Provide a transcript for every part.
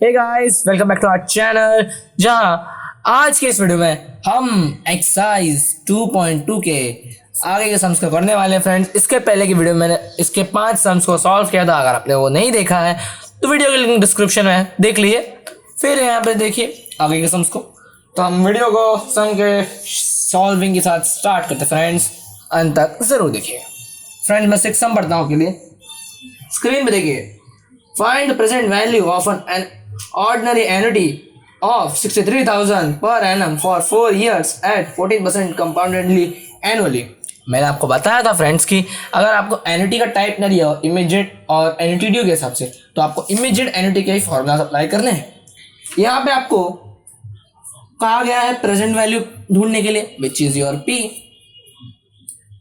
Hey guys, welcome back to our channel. जहां आज के इस वीडियो में हम एक्सरसाइज 2.2 के आगे के सम्स को करने वाले हैं फ्रेंड्स। इसके पहले की वीडियो में मैंने इसके 5 सम्स को सॉल्व किया था। अगर आपने वो नहीं देखा है तो वीडियो की लिंक डिस्क्रिप्शन में है, देख लिए। फिर यहाँ पे देखिए आगे के सम्स को। तो हम वीडियो को सम के सॉल्विंग के साथ स्टार्ट करते फ्रेंड्स, अंत तक जरूर देखिए। फ्रेंड्स मैं 6 सम पढ़ता हूँ आपके लिए। स्क्रीन पे देखिए, find the present value of an ordinary annuity of 63,000 per annum for 4 years at 14% compoundedly annually। मैंने आपको बताया था फ्रेंड्स कि अगर आपको एन्युटी का टाइप ना दिया हो इमीडिएट और एन्युटी ड्यू के हिसाब से, तो आपको इमीडिएट एन्युटी के ही फॉर्मूला अप्लाई करने हैं। यहाँ पे आपको कहा गया है प्रेजेंट वैल्यू ढूंढने के लिए, विच इज योर पी।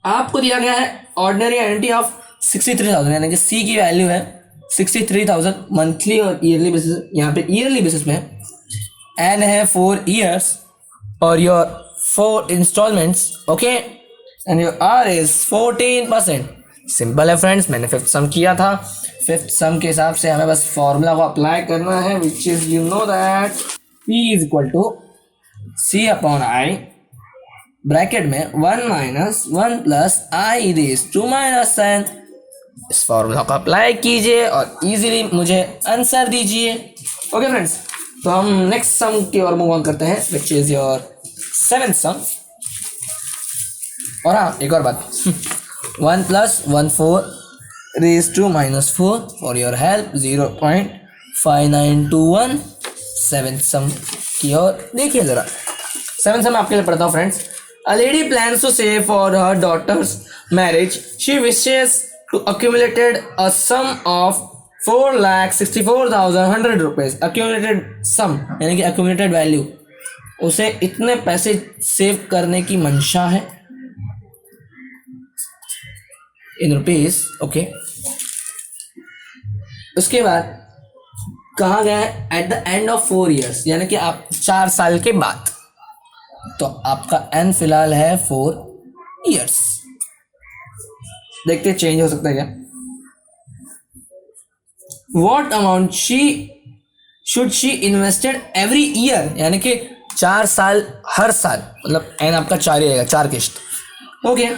आपको दिया गया है ऑर्डिनरी एन्युटी ऑफ 63,000, यानी कि सी की वैल्यू है 63,000 मंथली और ईयरली बेसिस, यहाँ पे ईयरली बेसिस में है। एन है 4 ईयर्स और your 4 instalments, okay, and your R is 14%। Simple है फ्रेंड्स, मैंने 5th सम किया था। 5th सम के हिसाब से हमें बस फॉर्मूला को अप्लाई करना है, which is you know that P is equal to C upon I, bracket में 1 minus 1 plus I raise to minus n। इस फॉर्मूला को अप्लाई कीजिए और इजीली मुझे आंसर दीजिए। ओके फ्रेंड्स, तो हम नेक्स्ट सम की ओर मूव ऑन करते हैं, विच इज योर 7th सम। और हाँ, एक और बात 1 plus 1 4 raise to minus 4 for your help 0.5921। 7th sum की ओर देखिए जरा। 7th सम आपके लिए पढ़ता हूँ friends. A lady plans to save for her daughter's marriage. She wishes to accumulated a sum of 4,64,100 rupees। accumulated sum यानी कि accumulated value, उसे इतने पैसे सेव करने की मंशा है इन रुपीज, ओके। उसके बाद कहा गया है eight the end of 4 years, यानी कि आप 4 साल के बाद। तो आपका एन फिलहाल है 4 years। देखते चेंज हो सकता है क्या। What amount should she invested every year, यानी कि 4 साल हर साल, मतलब एन आपका 4 ही रहेगा, 4 किश्त, okay.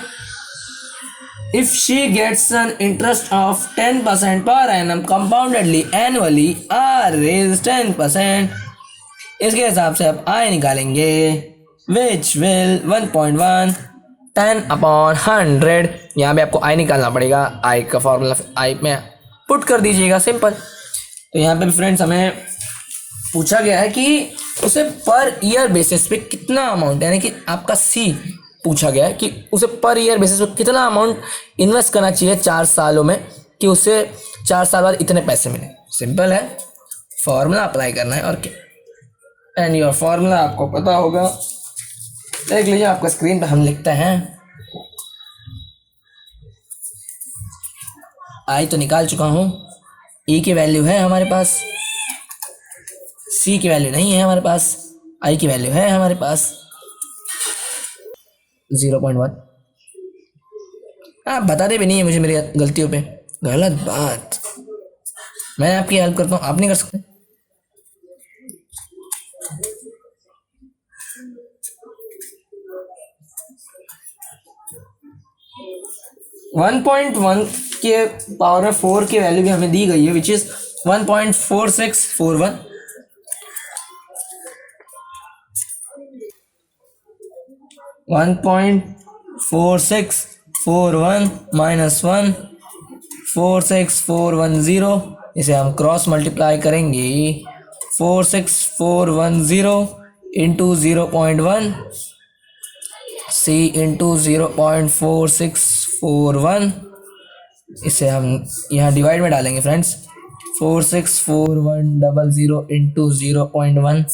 If she gets an interest of 10% per annum compoundedly annually, r is 10%। इसके हिसाब से आप आई निकालेंगे, which will 1.1 10 upon 100। यहाँ पे आपको आई निकालना पड़ेगा, आई का फॉर्मूला आई में पुट कर दीजिएगा, सिंपल। तो यहाँ पे फ्रेंड्स हमें पूछा गया है कि उसे पर ईयर बेसिस पे कितना अमाउंट, यानी कि आपका सी पूछा गया है कि उसे पर ईयर बेसिस पे कितना अमाउंट इन्वेस्ट करना चाहिए 4 सालों में कि उसे 4 साल बाद इतने पैसे मिले। सिंपल है, फॉर्मूला अप्लाई करना है और क्या। एंड योर फॉर्मूला आपको पता होगा, देख लीजिए आपका स्क्रीन पे। हम लिखते हैं आई तो निकाल चुका हूं, ई की वैल्यू है हमारे पास, सी की वैल्यू नहीं है हमारे पास, आई की वैल्यू है हमारे पास 0.1। आप बताते भी नहीं है मुझे मेरी गलतियों पे, गलत बात। मैं आपकी हेल्प करता हूँ, आप नहीं कर सकते। 1.1 के पावर में 4 की वैल्यू भी हमें दी गई है, विच इज 1.4641। 1.4641 माइनस 1 46410। इसे हम क्रॉस मल्टीप्लाई करेंगे, 46410 इंटू 0.1 सी इंटू 0.4641। इसे हम यहाँ डिवाइड में डालेंगे friends, 46410 into 0.1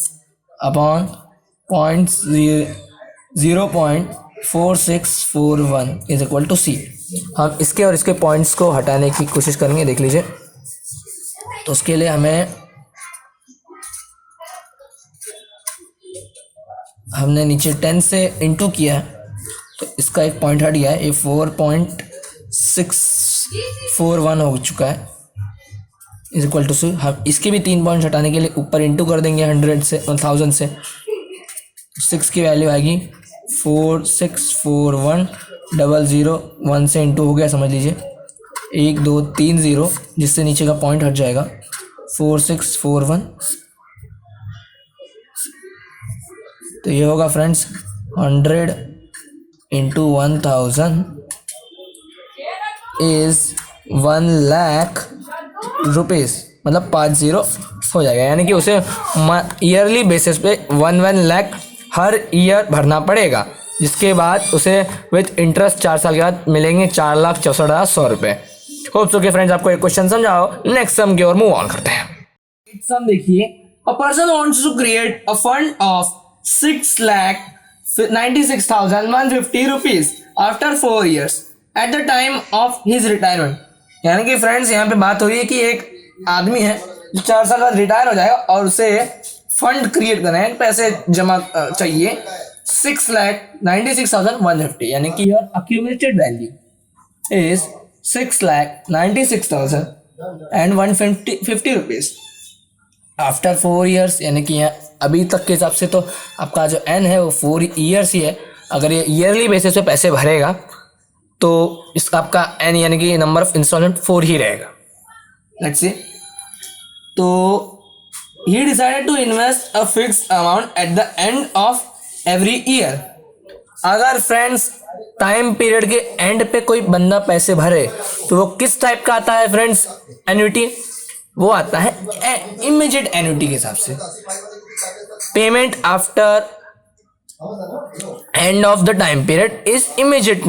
upon 0.4641 is equal to C. हम इसके और इसके पॉइंट्स को हटाने की कोशिश करेंगे, देख लीजिए। तो उसके लिए हमने नीचे 10 से इंटू किया है, तो इसका एक पॉइंट हट गया है, ये 4.641 हो चुका है। इज इक्वल टू हम इसके भी 3 पॉइंट हटाने के लिए ऊपर इंटू कर देंगे 100 से 1000 से। 6 की वैल्यू आएगी 464100 से इंटू हो गया समझ लीजिए 1 2 3 0 जिससे नीचे का पॉइंट हट जाएगा 4641। तो ये होगा फ्रेंड्स 100 इंटू 1000 इज 1,00,000 रुपीज़, मतलब 50 हो जाएगा। यानी कि उसे ईयरली बेसिस पे 1,00,000 हर ईयर भरना पड़ेगा, जिसके बाद उसे विथ इंटरेस्ट 4 साल के बाद मिलेंगे 4,64,100 रुपये। होप सो कि फ्रेंड्स आपको एक क्वेश्चन समझाओ। नेक्स्ट सम की ओर मूव ऑन करते हैं। सम देखिए, a person wants to create a fund of 6,96,150 rupees after 4 years at the time of his retirement. यानी कि फ्रेंड्स यहाँ पे बात हो रही है कि एक आदमी है जो 4 साल बाद रिटायर हो जाएगा और उसे फंड क्रिएट करना है, पैसे जमा चाहिए 6,96,150, यानी कि your accumulated value is 6,96,150 rupees after 4 years। यानी कि अभी तक के हिसाब से तो आपका जो एन है वो 4 years ही है। अगर ये ईयरली बेसिस पे पैसे भरेगा तो इसका आपका एन यानी कि नंबर ऑफ इंस्टॉलमेंट 4 ही रहेगा। Let's see. तो he decided to invest a fixed amount at the end of every year. अगर फ्रेंड्स टाइम पीरियड के एंड पे कोई बंदा पैसे भरे तो वो किस टाइप का आता है फ्रेंड्स? एन्युटी। वो आता है इमीडिएट एन्युटी के हिसाब से। Payment after end of the time period is immediate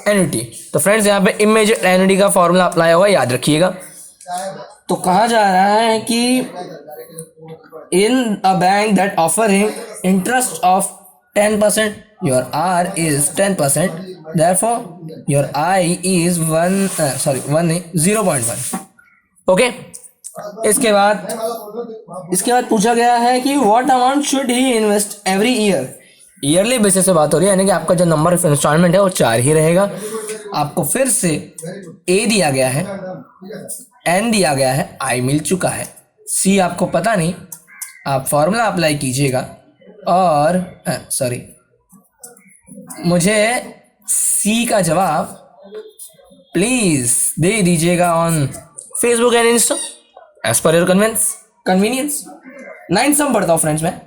annuity. तो फ्रेंड्स यहाँ पे इमीडिएट एन्युटी का फॉर्मूला अप्लाई होगा, याद रखिएगा। तो कहा जा रहा है कि in a bank that offer him interest of 10%, your R is 10%, therefore your I is 0.1। Okay, इसके बाद पूछा गया है कि what amount should he invest every year. Yearly basis से बात हो रही है, यानी कि आपका जो नंबर ऑफ इंस्टॉलमेंट है वो 4 ही रहेगा। आपको फिर से ए दिया गया है, एन दिया गया है, आई मिल चुका है, सी आपको पता नहीं, आप फॉर्मूला अप्लाई कीजिएगा और मुझे सी का जवाब प्लीज दे दीजिएगा on Facebook and Insta as per your convenience. 9 sum पढ़ता हूं फ्रेंड्स मैं।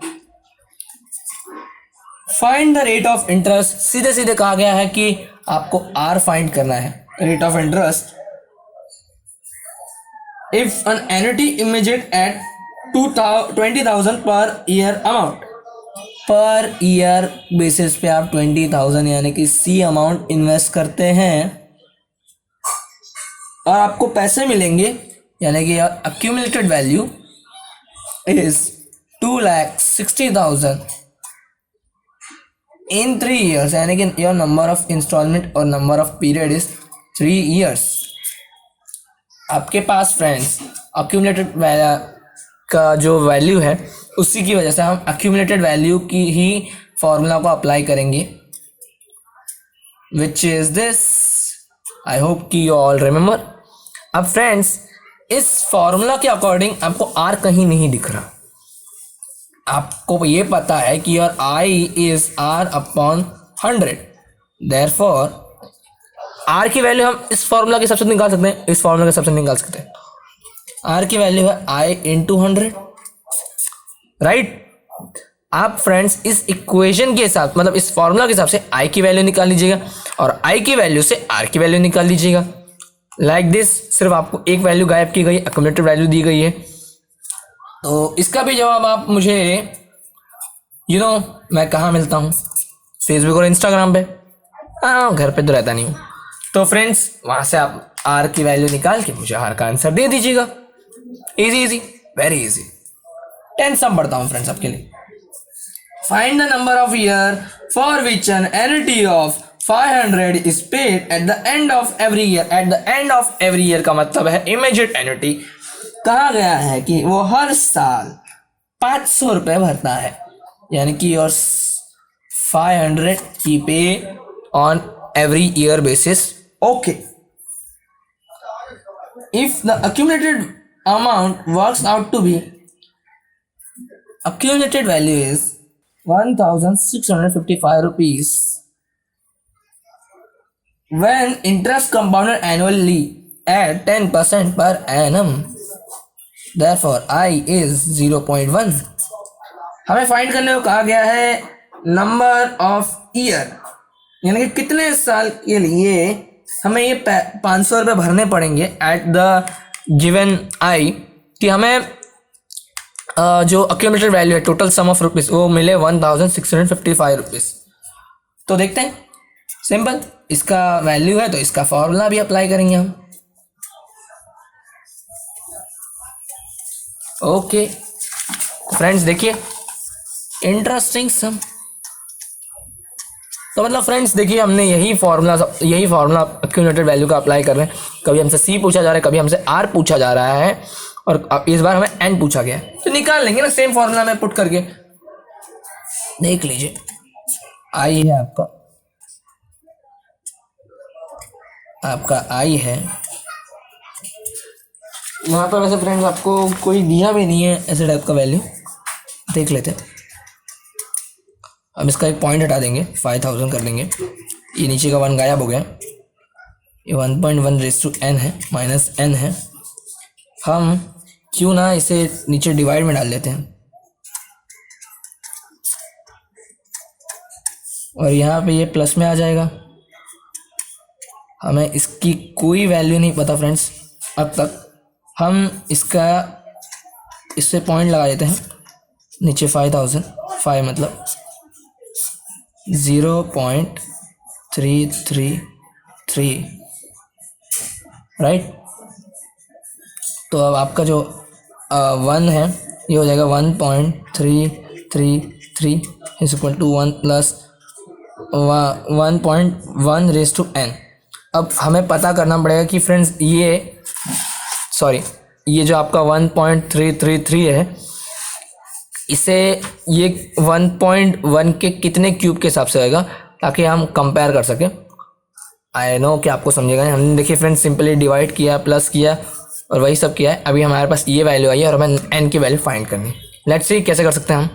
Find the rate of interest. सीधे सीधे कहा गया है कि आपको आर फाइंड करना है, rate of interest if an annuity immediate at 20,000 per year amount. Per year basis पे आप 20,000 यानी कि सी अमाउंट इन्वेस्ट करते हैं और आपको पैसे मिलेंगे, यानी कि accumulated value is 2,60,000 in 3 years, यानी कि योर नंबर ऑफ इंस्टॉलमेंट और number of period is 3 years। आपके पास फ्रेंड्स अक्यूमुलेटेड का जो वैल्यू है उसी की वजह से हम अक्यूमुलेटेड वैल्यू की ही फॉर्मूला को अप्लाई करेंगे, which is this. I hope कि यू ऑल रिमेंबर। अब फ्रेंड्स इस फॉर्मूला के अकॉर्डिंग आपको आर कहीं नहीं दिख रहा। आपको ये पता है कि your I is R upon 100, therefore R की वैल्यू हम इस फॉर्मूला के हिसाब से निकाल सकते हैं, इस फॉर्मूला के हिसाब से निकाल सकते हैं। आर की वैल्यू है आई इंटू 100, राइट। आप फ्रेंड्स इस इक्वेशन के हिसाब मतलब इस फॉर्मूला के हिसाब से आई की वैल्यू निकाल लीजिएगा और आई की वैल्यू से आर की वैल्यू निकाल लीजिएगा, लाइक दिस। सिर्फ आपको एक वैल्यू गायब की गई, अक्यूमुलेटेड वैल्यू दी गई है। तो इसका भी जवाब आप मुझे मैं कहाँ मिलता हूँ? फेसबुक और इंस्टाग्राम पे। हाँ, घर पे तो रहता नहीं हूँ। तो फ्रेंड्स वहाँ से आप आर की वैल्यू निकाल के मुझे आर का आंसर दे दीजिएगा। Easy, very easy. 10 सम पढ़ता हूँ फ्रेंड्स आपके लिए। Find the number of year for which N annuity of 500 is paid eight the end of every year. Eight the end of every year का मतलब है इमीडिएट एन्युटी। कहा गया है कि वो हर साल 500 रुपये भरता है, यानी कि योर 500 की पे on every year basis. Okay, if the accumulated amount works out to be accumulated value is 1655 rupees when interest compounded annually at 10% per annum. Therefore I is 0.1. हमें फाइंड करने को कहा गया है नंबर ऑफ ईयर, यानी कि कितने साल के लिए हमें ये 500 रुपये भरने पड़ेंगे एट द गिवन आई, कि हमें जो अक्यूमुलेटेड वैल्यू है टोटल सम ऑफ रुपीज़ वो मिले 1655 रुपीज़। तो देखते हैं, सिंपल, इसका वैल्यू है तो इसका फॉर्मूला भी अप्लाई करेंगे हम। ओके फ्रेंड्स, देखिए इंटरेस्टिंग सम। तो मतलब फ्रेंड्स देखिए, हमने यही फार्मूला अक्यूमुलेटेड वैल्यू का अप्लाई कर रहे हैं। कभी हमसे सी पूछा जा रहा है, कभी हमसे आर पूछा जा रहा है, और इस बार हमें एन पूछा गया है, तो निकाल लेंगे ना सेम फार्मूला में पुट करके। देख लीजिए, आई है आपका आई है यहाँ पर। वैसे फ्रेंड्स आपको कोई दिया भी नहीं है ऐसे टाइप का वैल्यू, देख लेते हैं। अब इसका एक पॉइंट हटा देंगे, 5000 कर देंगे, ये नीचे का 1 गायब हो गया, ये 1.1 रेज़ टू n है, माइनस n है। हम क्यों ना इसे नीचे डिवाइड में डाल लेते हैं, और यहाँ पे ये प्लस में आ जाएगा। हमें इसकी कोई वैल्यू नहीं पता फ्रेंड्स अब तक। हम इससे पॉइंट लगा देते हैं नीचे 5000, 5 मतलब 0.333, राइट। तो अब आपका जो 1 है ये हो जाएगा 1.333 is equal to 1 plus 1.1 raise to n। अब हमें पता करना पड़ेगा कि फ्रेंड्स ये जो आपका 1.333 है, इसे ये 1.1 के कितने क्यूब के हिसाब से आएगा, ताकि हम कंपेयर कर सकें। आई नो कि आपको समझेगा नहीं। हमने देखिए फ्रेंड्स सिंपली डिवाइड किया, प्लस किया और वही सब किया है। अभी हमारे पास ये वैल्यू आई है और हमें एन की वैल्यू फाइंड करनी है। लेट्स सी कैसे कर सकते हैं हम।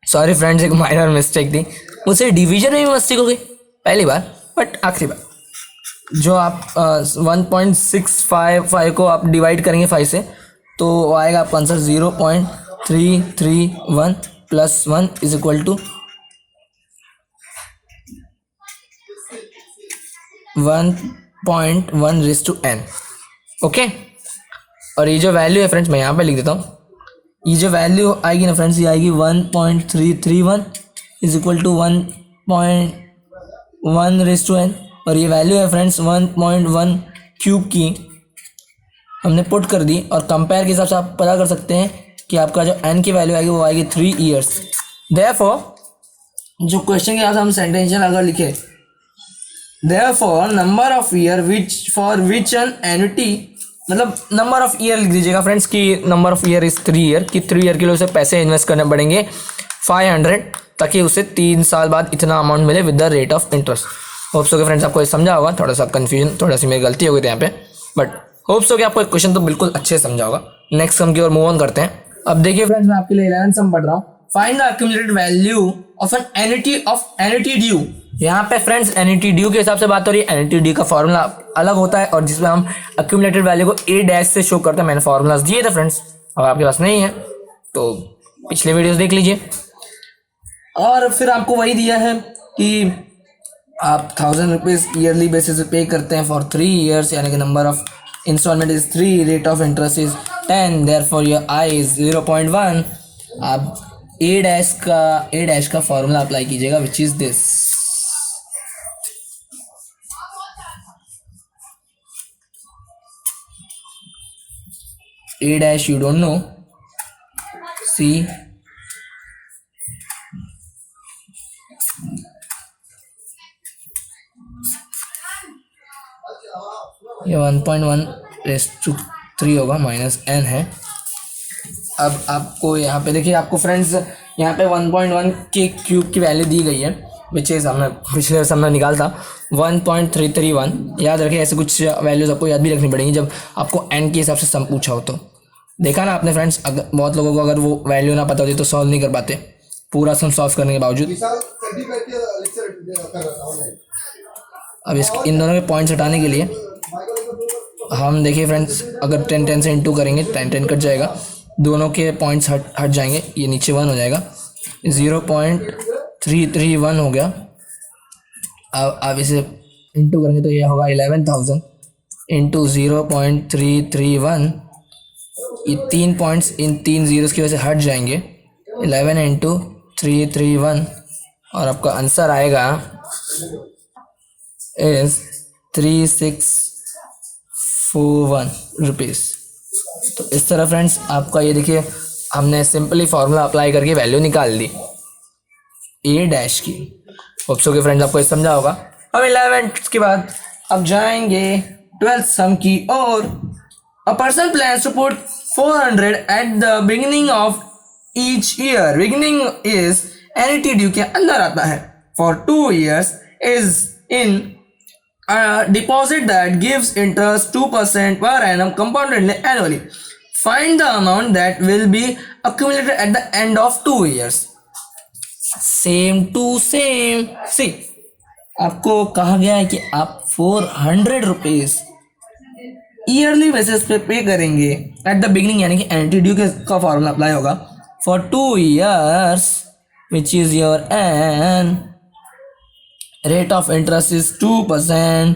सॉरी फ्रेंड्स, एक माइनर मिस्टेक थी, मुझसे डिवीजन में भी मिस्टेक हो गई पहली बार, बट आखिरी बार। जो आप 1.655 को आप डिवाइड करेंगे 5 से, तो आएगा आपका answer 0.331 plus 1 is equal to 1.1 raise to n। Okay, और ये जो वैल्यू है फ्रेंड्स मैं यहाँ पे लिख देता हूँ। ये जो वैल्यू आएगी ना फ्रेंड्स, ये आएगी 1.331 is equal to 1.1 raise to n, और ये वैल्यू है फ्रेंड्स 1.1 क्यूब की हमने पुट कर दी। और कंपेयर के हिसाब से आप पता कर सकते हैं कि आपका जो n की वैल्यू आएगी वो आएगी 3 ईयर्स। देयरफॉर जो क्वेश्चन के हिसाब से हम सेंटेंशियल अगर लिखे, therefore number of year for which N annuity, मतलब नंबर ऑफ ईयर लिख दीजिएगा फ्रेंड्स कि number of year is 3 year, कि 3 ईयर के लिए उसे पैसे इन्वेस्ट करने पड़ेंगे 500, ताकि उसे 3 साल बाद इतना अमाउंट मिले with the rate of interest. Hope so कि फ्रेंड्स आपको ये समझा होगा। थोड़ा सा कन्फ्यूजन, थोड़ा सी मेरी गलती हो गई थी यहाँ पे, बट होप सो कि आपको क्वेश्चन तो बिल्कुल अच्छे से समझा होगा। नेक्स्ट सम की ओर मूव ऑन करते हैं। अब देखिए फ्रेंड्स, मैं आपके लिए 11th सम पढ़ रहा हूँ। Find the accumulated value of an annuity due. यहाँ पे फ्रेंड्स एन्युटी ड्यू के हिसाब से बात हो रही है। एन्युटी ड्यू का फॉर्मूला अलग होता है, और जिसमें हम अक्यूमुलेटेड वैल्यू को ए डैश से शो करते हैं। मैंने फॉर्मूलाज दिए थे फ्रेंड्स, अब आपके पास नहीं है तो पिछले वीडियोस देख लीजिए। और फिर आपको वही दिया है कि आप 1000 रुपीज़ ईयरली बेसिस पे पे करते हैं फॉर 3 ईयर्स, यानी कि number of installment is 3, rate of interest is 10, therefore your I is 0.1। आप ए डैश का फॉर्मूला अप्लाई कीजिएगा, which is this. A dash you don't know, see ये 1.1 रेज़ टू 3 होगा, माइनस n है। अब आपको यहाँ पे देखिए, आपको फ्रेंड्स यहाँ पे 1.1 के क्यूब की वैल्यू दी गई है, विच इज़ हमने पिछले समय निकाला था 1.331। याद रखिए, ऐसे कुछ वैल्यूज़ आपको याद भी रखनी पड़ेंगी जब आपको n के हिसाब से सम पूछा हो तो। देखा ना आपने फ्रेंड्स, अगर बहुत लोगों को अगर वो वैल्यू ना पता होती तो सॉल्व नहीं कर पाते पूरा सम सॉल्व करने के बावजूद। अब इन दोनों के पॉइंट्स हटाने के लिए हम देखिए फ्रेंड्स, अगर 10 से इंटू करेंगे 10 कट जाएगा, दोनों के पॉइंट्स हट जाएंगे, ये नीचे 1 हो जाएगा, 0.331 हो गया। अब इसे इंटू करेंगे तो ये होगा 11,000 इंटू 0.331, ये 3 पॉइंट्स इन 3 जीरोस की वजह से हट जाएंगे, 11 इंटू 331, और आपका आंसर आएगा इज 3641 रुपीज़। तो इस तरह फ्रेंड्स आपका ये देखिए, हमने सिंपली फार्मूला अप्लाई करके वैल्यू निकाल दी ए डैश की। होप्सो के फ्रेंड्स आपको ये समझा होगा। अब 11th के बाद अब जाएंगे 12th सम की और a person plans to put 400 at the beginning of each year. Beginning is annuity due के अंदर आता है। For 2 years is in deposit that gives interest 2% per annum compounded annually. Find the amount that will be accumulated at the end of 2 years। Same to same. See, आपको कहा गया है कि आप 400 रुपीज ईयरली बेसिस पे पे करेंगे eight the beginning, यानी कि एंटी ड्यू का फॉर्मूला अप्लाई होगा for 2 years which is your n rate of interest is 2%,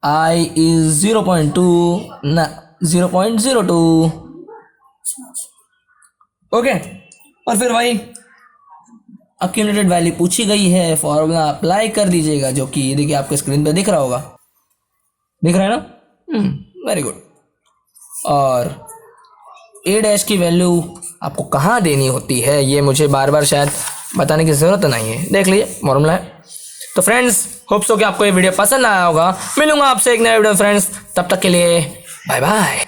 I is 0.02 okay. और फिर वही अक्यूमुलेटेड वैल्यू पूछी गई है, फॉर्मूला अप्लाई कर दीजिएगा, जो कि देखिए आपके स्क्रीन पे दिख रहा होगा, दिख रहा है ना? Very good. और ए डैश की वैल्यू आपको कहाँ देनी होती है ये मुझे बार बार शायद बताने की ज़रूरत नहीं है, देख लीजिए फॉर्मूला है। तो फ्रेंड्स होप्स हो कि आपको ये वीडियो पसंद आया होगा। मिलूंगा आपसे एक नया वीडियो फ्रेंड्स, तब तक के लिए बाय बाय।